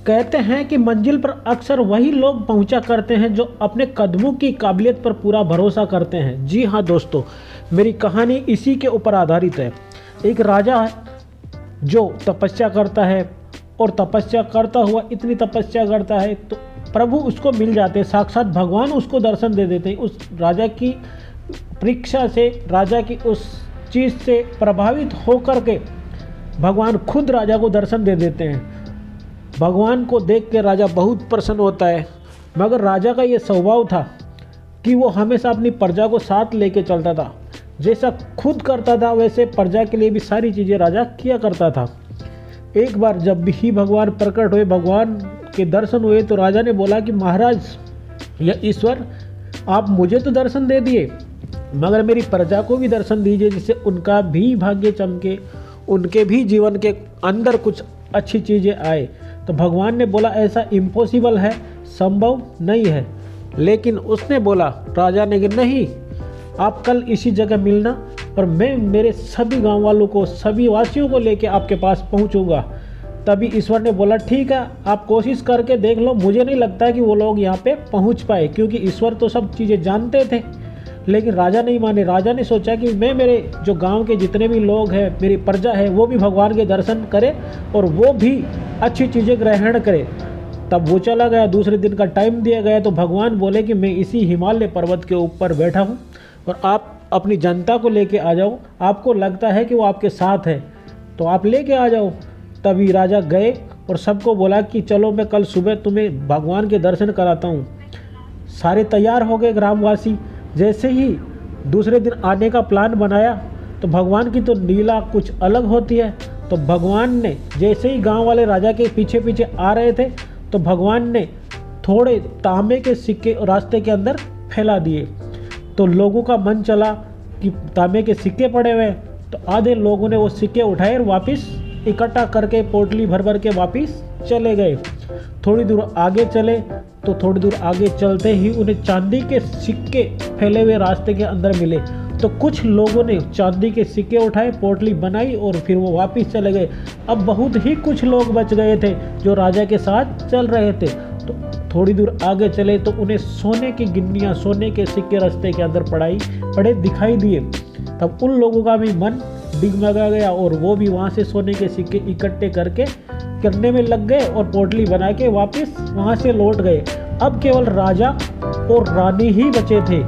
कहते हैं कि मंजिल पर अक्सर वही लोग पहुंचा करते हैं जो अपने कदमों की काबिलियत पर पूरा भरोसा करते हैं। जी हाँ दोस्तों, मेरी कहानी इसी के ऊपर आधारित है। एक राजा है जो तपस्या करता है और तपस्या करता हुआ इतनी तपस्या करता है तो प्रभु उसको मिल जाते हैं, साक्षात भगवान उसको दर्शन दे देते हैं। उस राजा की परीक्षा से, राजा की उस चीज़ से प्रभावित होकर के भगवान खुद राजा को दर्शन दे देते हैं। भगवान को देख के राजा बहुत प्रसन्न होता है, मगर राजा का ये स्वभाव था कि वो हमेशा अपनी प्रजा को साथ लेके चलता था। जैसा खुद करता था वैसे प्रजा के लिए भी सारी चीज़ें राजा किया करता था। एक बार जब भी भगवान प्रकट हुए, भगवान के दर्शन हुए, तो राजा ने बोला कि महाराज या ईश्वर, आप मुझे तो दर्शन दे दिए मगर मेरी प्रजा को भी दर्शन दीजिए, जिससे उनका भी भाग्य चमके, उनके भी जीवन के अंदर कुछ अच्छी चीज़ें आए। तो भगवान ने बोला ऐसा इम्पॉसिबल है, संभव नहीं है। लेकिन उसने बोला, राजा ने, कि नहीं, आप कल इसी जगह मिलना और मैं मेरे सभी गांव वालों को, सभी वासियों को लेके आपके पास पहुंचूंगा। तभी ईश्वर ने बोला, ठीक है, आप कोशिश करके देख लो। मुझे नहीं लगता कि वो लोग यहाँ पे पहुँच पाए, क्योंकि ईश्वर तो सब चीज़ें जानते थे। लेकिन राजा नहीं माने। राजा ने सोचा कि मैं, मेरे जो गांव के जितने भी लोग हैं, मेरी प्रजा है, वो भी भगवान के दर्शन करे और वो भी अच्छी चीज़ें ग्रहण करे। तब वो चला गया। दूसरे दिन का टाइम दिया गया तो भगवान बोले कि मैं इसी हिमालय पर्वत के ऊपर बैठा हूँ और आप अपनी जनता को लेके आ जाओ। आपको लगता है कि वो आपके साथ है तो आप लेके आ जाओ। तभी राजा गए और सबको बोला कि चलो, मैं कल सुबह तुम्हें भगवान के दर्शन कराता हूँ। सारे तैयार हो गए ग्रामवासी। जैसे ही दूसरे दिन आने का प्लान बनाया तो भगवान की तो लीला कुछ अलग होती है। तो भगवान ने जैसे ही गांव वाले राजा के पीछे पीछे आ रहे थे तो भगवान ने थोड़े तांबे के सिक्के रास्ते के अंदर फैला दिए। तो लोगों का मन चला कि तांबे के सिक्के पड़े हुए, तो आधे लोगों ने वो सिक्के उठाए और वापस इकट्ठा करके पोटली भर भर के वापस चले गए। थोड़ी दूर आगे चले तो थोड़ी दूर आगे चलते ही उन्हें चांदी के सिक्के फैले हुए रास्ते के अंदर मिले। तो कुछ लोगों ने चांदी के सिक्के उठाए, पोटली बनाई और फिर वो वापस चले गए। अब बहुत ही कुछ लोग बच गए थे जो राजा के साथ चल रहे थे। तो थोड़ी दूर आगे चले तो उन्हें सोने की गिन्नियाँ, सोने के सिक्के रास्ते के अंदर पड़े दिखाई दिए। तब उन लोगों का भी मन डिगमगा गया और वो भी वहाँ से सोने के सिक्के इकट्ठे करने में लग गए और पोटली बना के वापस वहाँ से लौट गए। अब केवल राजा और रानी ही बचे थे।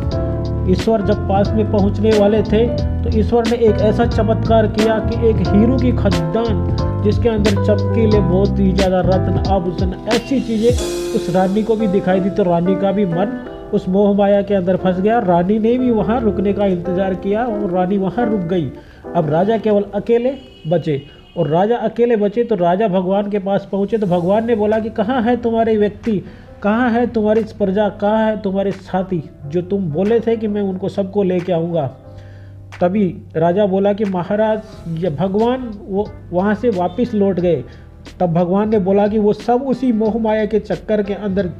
ईश्वर जब पास में पहुँचने वाले थे तो ईश्वर ने एक ऐसा चमत्कार किया कि एक हीरो की खदान जिसके अंदर चमकीले बहुत ही ज़्यादा रत्न, आभूषण, ऐसी चीज़ें उस रानी को भी दिखाई दी। तो रानी का भी मन उस मोह माया के अंदर फंस गया। रानी ने भी वहाँ रुकने का इंतज़ार किया और रानी वहाँ रुक गई। अब राजा केवल अकेले बचे और राजा अकेले बचे तो राजा भगवान के पास पहुँचे। तो भगवान ने बोला कि कहाँ है तुम्हारे व्यक्ति, कहाँ है तुम्हारी प्रजा, कहाँ है तुम्हारे साथी जो तुम बोले थे कि मैं उनको सबको लेके आऊँगा। तभी राजा बोला कि महाराज ये भगवान वो वहाँ से वापस लौट गए। तब भगवान ने बोला कि वो सब उसी मोह माया के चक्कर के अंदर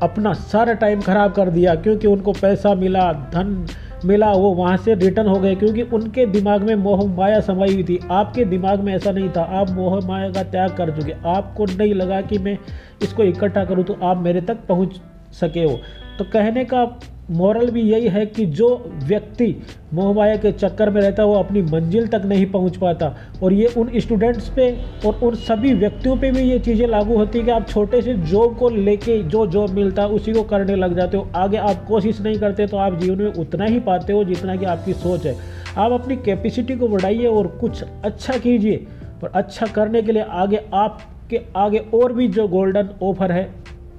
अपना सारा टाइम खराब कर दिया, क्योंकि उनको पैसा मिला, धन मिला, वो वहाँ से रिटर्न हो गए, क्योंकि उनके दिमाग में मोह माया समाई हुई थी। आपके दिमाग में ऐसा नहीं था, आप मोह माया का त्याग कर चुके। आपको नहीं लगा कि मैं इसको इकट्ठा करूँ तो आप मेरे तक पहुँच सके हो। तो कहने का मोरल भी यही है कि जो व्यक्ति मोह माया के चक्कर में रहता है वो अपनी मंजिल तक नहीं पहुंच पाता। और ये उन स्टूडेंट्स पे और उन सभी व्यक्तियों पे भी ये चीज़ें लागू होती है कि आप छोटे से जॉब को लेके जो जॉब मिलता है उसी को करने लग जाते हो। आगे आप कोशिश नहीं करते तो आप जीवन में उतना ही पाते हो जितना कि आपकी सोच है। आप अपनी कैपेसिटी को बढ़ाइए और कुछ अच्छा कीजिए। और अच्छा करने के लिए आपके आगे और भी जो गोल्डन ऑफर है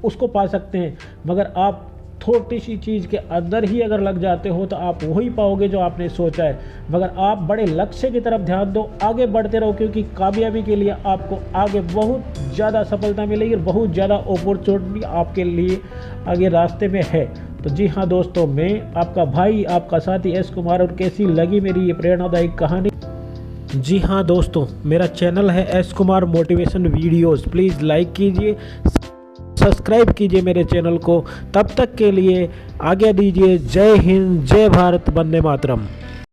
उसको पा सकते हैं। मगर आप छोटी सी चीज़ के अंदर ही अगर लग जाते हो तो आप वही पाओगे जो आपने सोचा है। मगर आप बड़े लक्ष्य की तरफ ध्यान दो, आगे बढ़ते रहो, क्योंकि कामयाबी के लिए आपको आगे बहुत ज़्यादा सफलता मिलेगी और बहुत ज़्यादा अपॉर्चुनिटी आपके लिए आगे रास्ते में है। तो जी हाँ दोस्तों, मैं आपका भाई, आपका साथी एस कुमार। और कैसी लगी मेरी ये प्रेरणादायक कहानी? जी हाँ दोस्तों, मेरा चैनल है S Kumar motivation videos. Please like कीजिए, सब्सक्राइब कीजिए मेरे चैनल को। तब तक के लिए आज्ञा दीजिए। जय हिंद, जय भारत, वंदे मातरम।